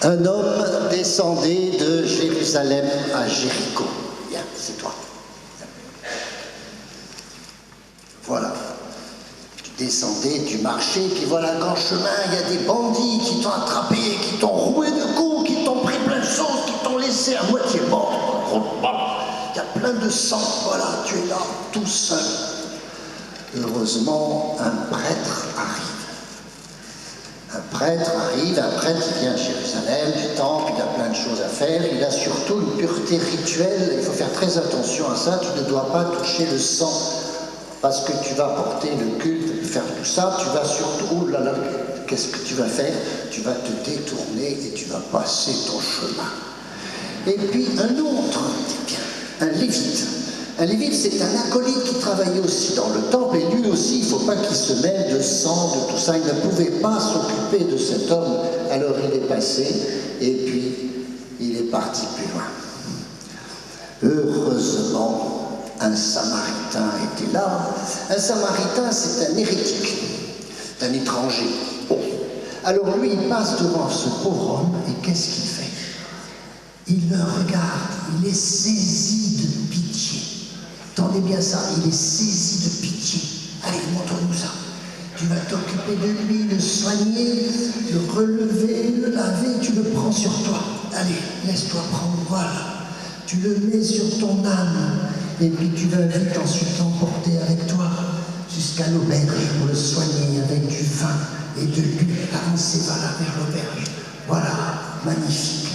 Un homme descendait de Jérusalem à Jéricho. Bien, c'est toi. Voilà. Tu descendais, tu marchais, puis voilà qu'en chemin, il y a des bandits qui t'ont attrapé, qui t'ont roué de coups, qui t'ont pris plein de choses, qui t'ont laissé à moitié mort. Il y a plein de sang, voilà, tu es là, tout seul. Heureusement, un prêtre arrive. Un prêtre qui vient à Jérusalem, du temple, il a plein de choses à faire, il a surtout une pureté rituelle, il faut faire très attention à ça, tu ne dois pas toucher le sang, parce que tu vas porter le culte, faire tout ça, tu vas surtout, oh là là, qu'est-ce que tu vas faire? Tu vas te détourner et tu vas passer ton chemin. Et puis un autre, un lévite. Un lévite, c'est un acolyte qui travaillait aussi dans le temple, et lui aussi, il ne faut pas qu'il se mêle de sang, de tout ça. Il ne pouvait pas s'occuper de cet homme. Alors il est passé, et puis il est parti plus loin. Heureusement, un Samaritain était là. Un Samaritain, c'est un hérétique, un étranger. Bon. Alors lui, il passe devant ce pauvre homme, et qu'est-ce qu'il fait? Il le regarde, il est saisi de pitié. Entendez bien ça, il est saisi de pitié. Allez, montre-nous ça. Tu vas t'occuper de lui, le soigner, le relever, le laver, tu le prends sur toi. Allez, laisse-toi prendre, voilà. Tu le mets sur ton âne, et puis tu vas vite ensuite l'emporter avec toi jusqu'à l'auberge pour le soigner avec du vin et de l'huile. Avancez, voilà, vers l'auberge. Voilà, magnifique.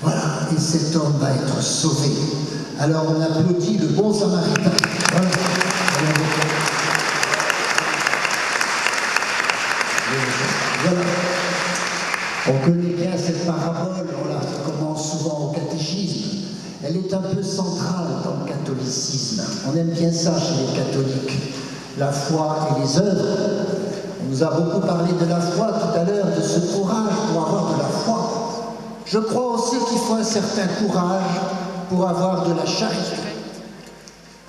Voilà, et cet homme va être sauvé. Alors on applaudit le bon Samaritain. Voilà. Voilà. On connaît bien cette parabole, on la commence souvent au catéchisme. Elle est un peu centrale dans le catholicisme. On aime bien ça chez les catholiques. La foi et les œuvres. On nous a beaucoup parlé de la foi tout à l'heure, de ce courage pour avoir de la foi. Je crois aussi qu'il faut un certain courage pour avoir de la charité.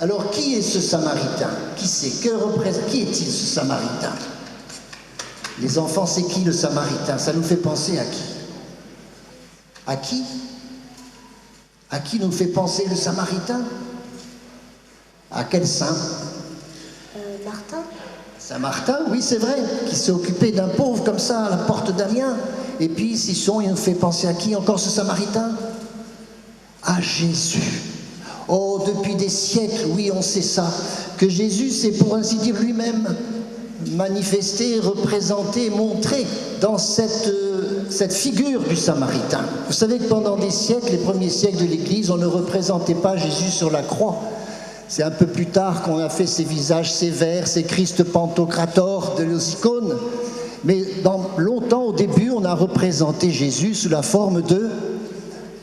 Alors, qui est ce Samaritain? Qui c'est? Qui est-il, ce Samaritain? Les enfants, c'est qui le Samaritain? Ça nous fait penser à qui? À qui? À qui nous fait penser le Samaritain? À quel saint? Martin. Saint Martin, oui, c'est vrai, qui s'est occupé d'un pauvre comme ça à la porte d'Amiens. Et puis, il nous fait penser à qui encore ce Samaritain? À Jésus. Oh, depuis des siècles, oui, on sait ça, que Jésus s'est, pour ainsi dire, lui-même manifesté, représenté, montré dans cette figure du Samaritain. Vous savez que pendant des siècles, les premiers siècles de l'Église, on ne représentait pas Jésus sur la croix. C'est un peu plus tard qu'on a fait ces visages sévères, ces Christ Pantocrator de nos icônes. Mais longtemps, au début, on a représenté Jésus sous la forme de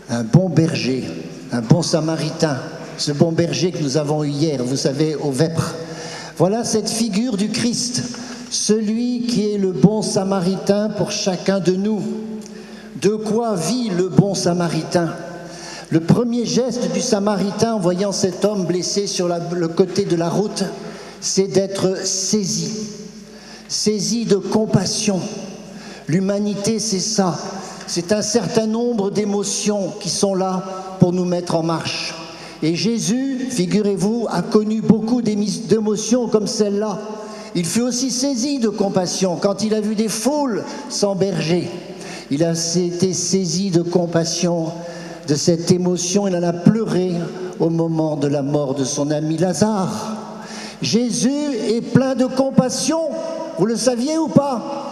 un bon berger, un bon Samaritain. Ce bon berger que nous avons eu hier, vous savez, au Vêpres. Voilà cette figure du Christ, celui qui est le bon Samaritain pour chacun de nous. De quoi vit le bon Samaritain? Le premier geste du Samaritain en voyant cet homme blessé sur le côté de la route, c'est d'être saisi. Saisi de compassion. L'humanité, c'est ça. C'est un certain nombre d'émotions qui sont là pour nous mettre en marche. Et Jésus, figurez-vous, a connu beaucoup d'émotions comme celle-là. Il fut aussi saisi de compassion quand il a vu des foules sans berger. Il a été saisi de compassion, de cette émotion. Il en a pleuré au moment de la mort de son ami Lazare. Jésus est plein de compassion. Vous le saviez ou pas?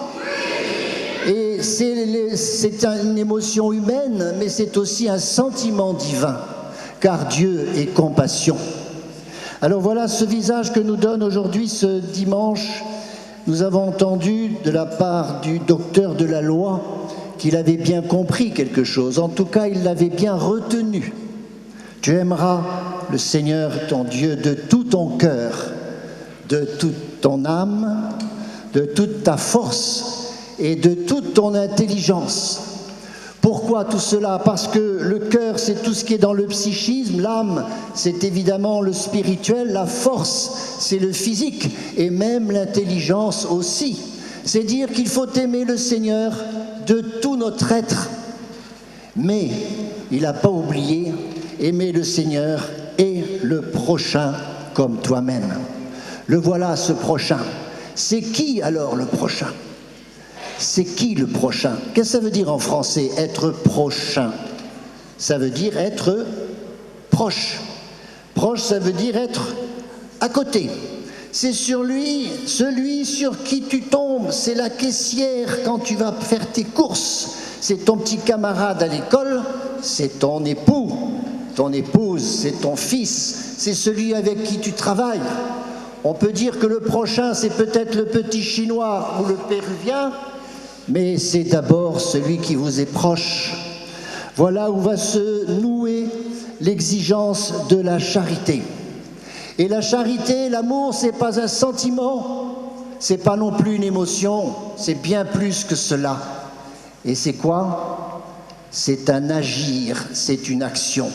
Et c'est une émotion humaine, mais c'est aussi un sentiment divin, car Dieu est compassion. Alors voilà ce visage que nous donne aujourd'hui, ce dimanche. Nous avons entendu de la part du docteur de la loi qu'il avait bien compris quelque chose. En tout cas, il l'avait bien retenu. Tu aimeras le Seigneur, ton Dieu, de tout ton cœur, de toute ton âme, de toute ta force et de toute ton intelligence. Pourquoi tout cela? Parce que le cœur, c'est tout ce qui est dans le psychisme, l'âme, c'est évidemment le spirituel, la force, c'est le physique, et même l'intelligence aussi. C'est dire qu'il faut aimer le Seigneur de tout notre être, Mais il n'a pas oublié aimer le Seigneur et le prochain comme toi-même. Le voilà, ce prochain. C'est qui alors le prochain? C'est qui le prochain? Qu'est-ce que ça veut dire en français, être prochain? Ça veut dire être proche. Proche, ça veut dire être à côté. C'est sur lui, celui sur qui tu tombes. C'est la caissière quand tu vas faire tes courses. C'est ton petit camarade à l'école. C'est ton époux, ton épouse, c'est ton fils. C'est celui avec qui tu travailles. On peut dire que le prochain, c'est peut-être le petit chinois ou le péruvien, mais c'est d'abord celui qui vous est proche. Voilà où va se nouer l'exigence de la charité. Et la charité, l'amour, c'est pas un sentiment, c'est pas non plus une émotion, c'est bien plus que cela. Et c'est quoi? C'est un agir, c'est une action.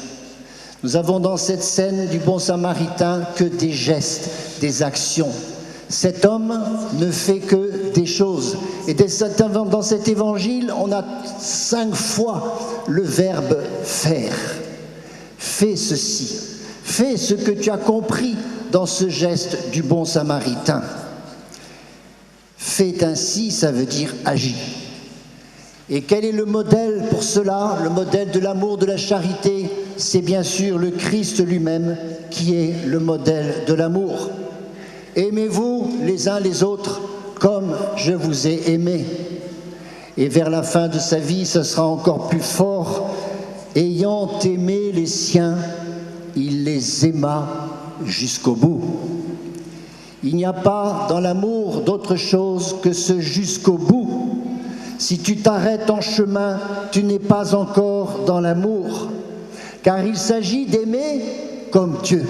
Nous avons dans cette scène du bon samaritain que des gestes, des actions. Cet homme ne fait que des choses. Et dans cet évangile, on a 5 fois le verbe faire. Fais ceci. Fais ce que tu as compris dans ce geste du bon samaritain. Fais ainsi, ça veut dire agis. Et quel est le modèle pour cela? Le modèle de l'amour, de la charité, c'est bien sûr le Christ lui-même qui est le modèle de l'amour. Aimez-vous les uns les autres comme je vous ai aimé. Et vers la fin de sa vie, ce sera encore plus fort. Ayant aimé les siens, il les aima jusqu'au bout. Il n'y a pas dans l'amour d'autre chose que ce jusqu'au bout. Si tu t'arrêtes en chemin, tu n'es pas encore dans l'amour, car il s'agit d'aimer comme Dieu.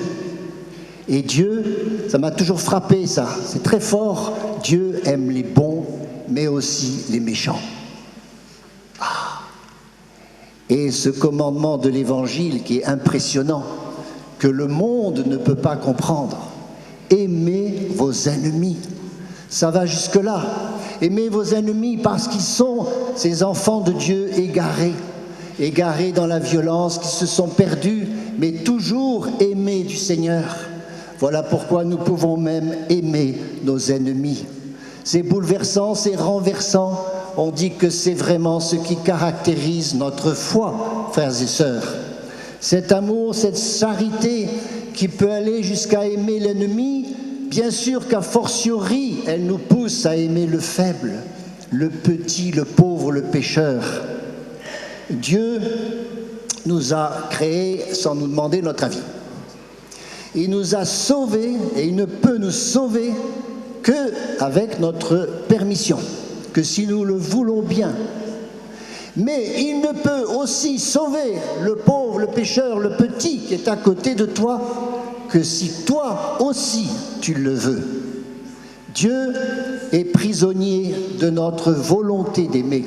Et Dieu, ça m'a toujours frappé ça, c'est très fort, Dieu aime les bons, mais aussi les méchants. Et ce commandement de l'Évangile qui est impressionnant, que le monde ne peut pas comprendre, aimez vos ennemis, ça va jusque-là. Aimez vos ennemis parce qu'ils sont ces enfants de Dieu égarés dans la violence, qui se sont perdus, mais toujours aimés du Seigneur. Voilà pourquoi nous pouvons même aimer nos ennemis. C'est bouleversant, c'est renversant. On dit que c'est vraiment ce qui caractérise notre foi, frères et sœurs. Cet amour, cette charité qui peut aller jusqu'à aimer l'ennemi, bien sûr qu'a fortiori, elle nous pousse à aimer le faible, le petit, le pauvre, le pécheur. Dieu nous a créés sans nous demander notre avis. Il nous a sauvés et il ne peut nous sauver qu'avec notre permission, que si nous le voulons bien. Mais il ne peut aussi sauver le pauvre, le pécheur, le petit qui est à côté de toi que si toi aussi tu le veux. Dieu est prisonnier de notre volonté d'aimer.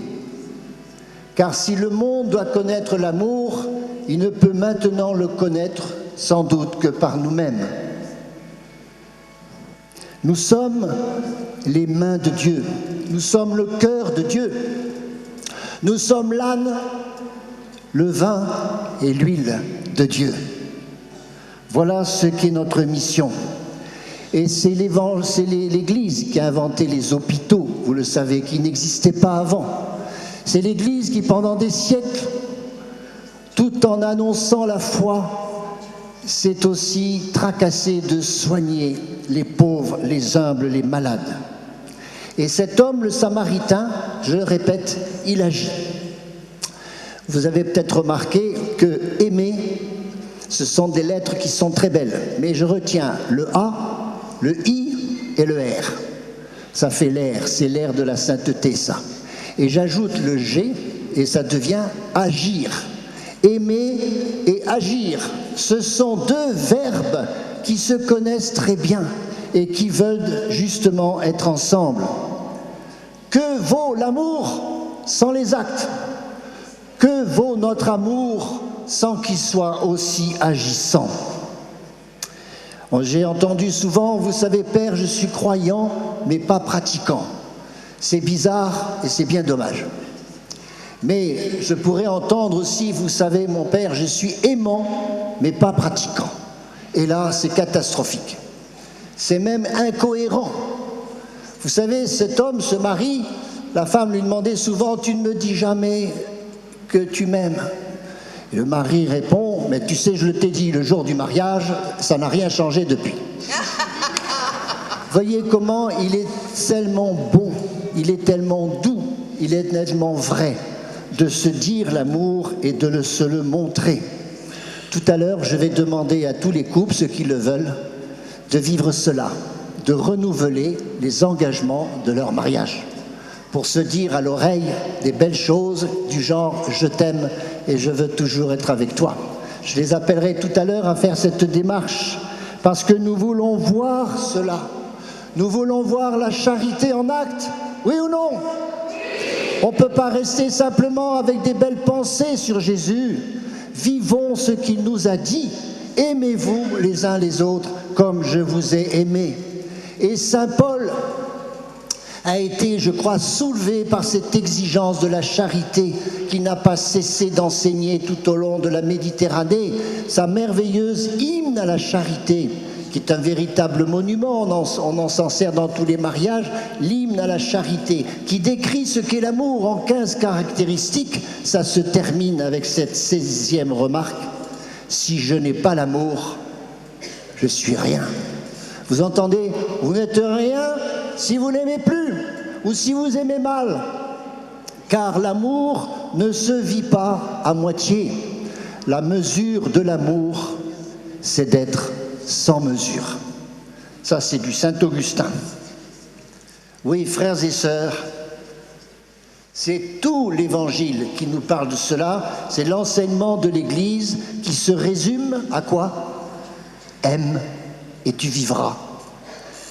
Car si le monde doit connaître l'amour, il ne peut maintenant le connaître sans doute que par nous-mêmes. Nous sommes les mains de Dieu, nous sommes le cœur de Dieu, nous sommes l'âne, le vin et l'huile de Dieu. Voilà ce qu'est notre mission. Et c'est l'Église qui a inventé les hôpitaux, vous le savez, qui n'existaient pas avant. C'est l'Église qui, pendant des siècles, tout en annonçant la foi, s'est aussi tracassée de soigner les pauvres, les humbles, les malades. Et cet homme, le Samaritain, je le répète, il agit. Vous avez peut-être remarqué que aimer, ce sont des lettres qui sont très belles, mais je retiens le A, le I et le R. Ça fait l'air, c'est l'air de la sainteté, ça. Et j'ajoute le G et ça devient agir. Aimer et agir, ce sont deux verbes qui se connaissent très bien et qui veulent justement être ensemble. Que vaut l'amour sans les actes? Que vaut notre amour sans qu'il soit aussi agissant? J'ai entendu souvent, vous savez, Père, je suis croyant, mais pas pratiquant. C'est bizarre et c'est bien dommage. Mais je pourrais entendre aussi, vous savez, mon père, je suis aimant, mais pas pratiquant. Et là, c'est catastrophique. C'est même incohérent. Vous savez, cet homme, ce mari, la femme lui demandait souvent, tu ne me dis jamais que tu m'aimes. Et le mari répond, mais tu sais, je t'ai dit le jour du mariage, ça n'a rien changé depuis. Voyez comment il est tellement bon, il est tellement doux, il est tellement vrai de se dire l'amour et de se le montrer. Tout à l'heure, je vais demander à tous les couples, ceux qui le veulent, de vivre cela, de renouveler les engagements de leur mariage, pour se dire à l'oreille des belles choses du genre « je t'aime et je veux toujours être avec toi ». Je les appellerai tout à l'heure à faire cette démarche, parce que nous voulons voir cela. Nous voulons voir la charité en acte, oui ou non? On ne peut pas rester simplement avec des belles pensées sur Jésus. Vivons ce qu'il nous a dit. Aimez-vous les uns les autres comme je vous ai aimés. Et saint Paul a été, je crois, soulevé par cette exigence de la charité qui n'a pas cessé d'enseigner tout au long de la Méditerranée, sa merveilleuse hymne à la charité, qui est un véritable monument, on s'en sert dans tous les mariages, l'hymne à la charité, qui décrit ce qu'est l'amour en 15 caractéristiques. Ça se termine avec cette 16e remarque: si je n'ai pas l'amour, je suis rien. Vous entendez? Vous n'êtes rien si vous n'aimez plus, ou si vous aimez mal, car l'amour ne se vit pas à moitié. La mesure de l'amour, c'est d'être sans mesure. Ça, c'est du Saint-Augustin. Oui, frères et sœurs, c'est tout l'Évangile qui nous parle de cela. C'est l'enseignement de l'Église qui se résume à quoi? Aime et tu vivras.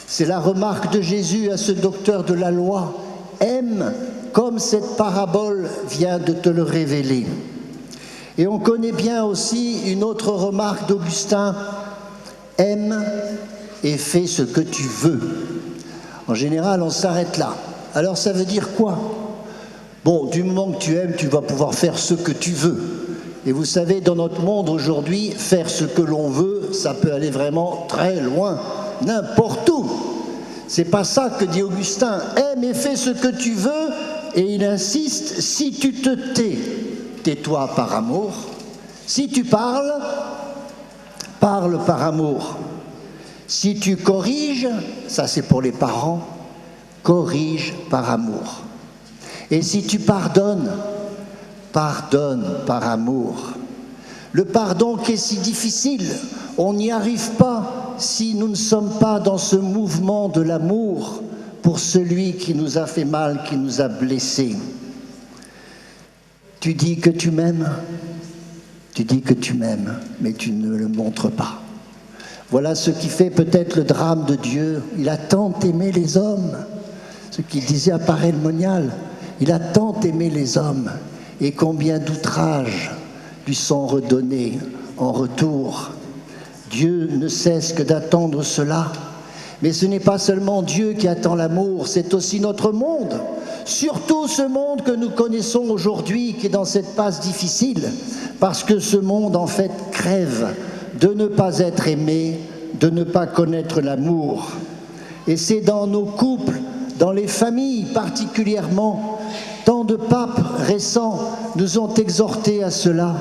C'est la remarque de Jésus à ce docteur de la loi. Aime comme cette parabole vient de te le révéler. Et on connaît bien aussi une autre remarque d'Augustin: aime et fais ce que tu veux. En général, on s'arrête là. Alors ça veut dire quoi? Bon, du moment que tu aimes, tu vas pouvoir faire ce que tu veux. Et vous savez, dans notre monde aujourd'hui, faire ce que l'on veut, ça peut aller vraiment très loin, n'importe où. C'est pas ça que dit Augustin. Aime et fais ce que tu veux. Et il insiste, si tu te tais, tais-toi par amour. Si tu parles, parle par amour. Si tu corriges, ça c'est pour les parents, corrige par amour. Et si tu pardonnes, pardonne par amour. Le pardon qui est si difficile, on n'y arrive pas si nous ne sommes pas dans ce mouvement de l'amour pour celui qui nous a fait mal, qui nous a blessés. Tu dis que tu m'aimes, tu dis que tu m'aimes, mais tu ne le montres pas. Voilà ce qui fait peut-être le drame de Dieu. Il a tant aimé les hommes, ce qu'il disait à Paray le Monial. Il a tant aimé les hommes, et combien d'outrages lui sont redonnés en retour. Dieu ne cesse que d'attendre cela. Mais ce n'est pas seulement Dieu qui attend l'amour, c'est aussi notre monde. Surtout ce monde que nous connaissons aujourd'hui, qui est dans cette passe difficile, parce que ce monde, en fait, crève de ne pas être aimé, de ne pas connaître l'amour. Et c'est dans nos couples, dans les familles particulièrement, tant de papes récents nous ont exhortés à cela.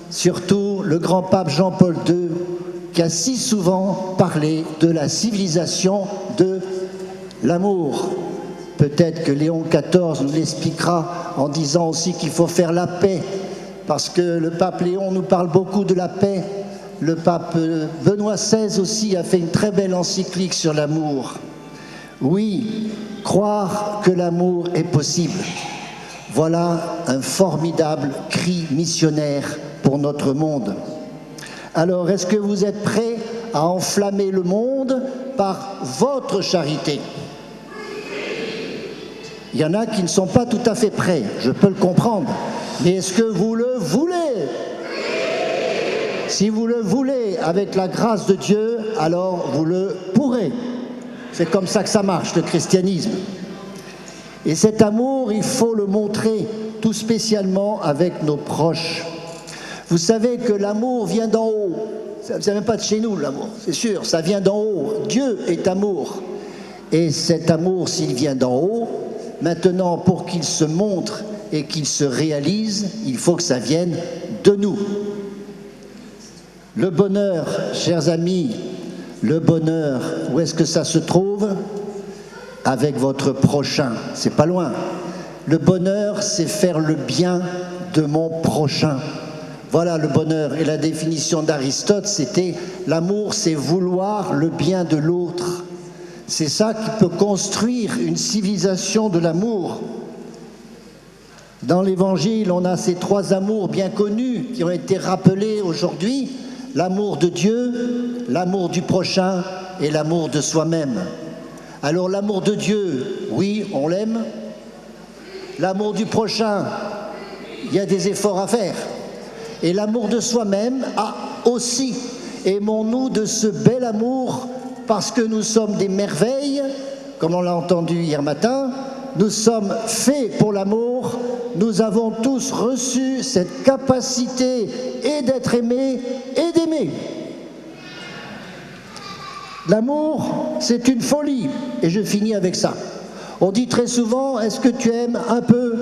Surtout le grand pape Jean-Paul II, qui a si souvent parlé de la civilisation de l'amour. Peut-être que Léon XIV nous l'expliquera en disant aussi qu'il faut faire la paix, parce que le pape Léon nous parle beaucoup de la paix. Le pape Benoît XVI aussi a fait une très belle encyclique sur l'amour. Oui, croire que l'amour est possible. Voilà un formidable cri missionnaire pour notre monde. Alors, est-ce que vous êtes prêts à enflammer le monde par votre charité? Il y en a qui ne sont pas tout à fait prêts, je peux le comprendre. Mais est-ce que vous le voulez? Si vous le voulez, avec la grâce de Dieu, alors vous le pourrez. C'est comme ça que ça marche, le christianisme. Et cet amour, il faut le montrer tout spécialement avec nos proches. Vous savez que l'amour vient d'en haut. Ça ne vient même pas de chez nous, l'amour, c'est sûr, ça vient d'en haut. Dieu est amour. Et cet amour, s'il vient d'en haut, maintenant, pour qu'il se montre et qu'il se réalise, il faut que ça vienne de nous. Le bonheur, chers amis, le bonheur, où est-ce que ça se trouve? Avec votre prochain, c'est pas loin. Le bonheur, c'est faire le bien de mon prochain. Voilà le bonheur. Et la définition d'Aristote, c'était l'amour, c'est vouloir le bien de l'autre. C'est ça qui peut construire une civilisation de l'amour. Dans l'Évangile, on a ces trois amours bien connus qui ont été rappelés aujourd'hui. L'amour de Dieu, l'amour du prochain et l'amour de soi-même. Alors l'amour de Dieu, oui, on l'aime. L'amour du prochain, il y a des efforts à faire. Et l'amour de soi-même, aussi. Aimons-nous de ce bel amour parce que nous sommes des merveilles, comme on l'a entendu hier matin. Nous sommes faits pour l'amour. Nous avons tous reçu cette capacité et d'être aimés et d'aimer. L'amour, c'est une folie. Et je finis avec ça. On dit très souvent, est-ce que tu aimes un peu,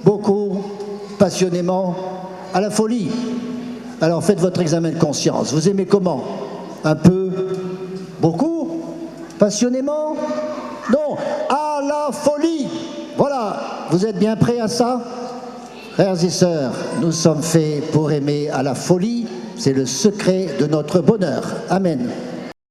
beaucoup, passionnément, à la folie? Alors faites votre examen de conscience. Vous aimez comment? Un peu, beaucoup, passionnément? Non, à la folie. Voilà, vous êtes bien prêts à ça? Frères et sœurs, nous sommes faits pour aimer à la folie. C'est le secret de notre bonheur. Amen.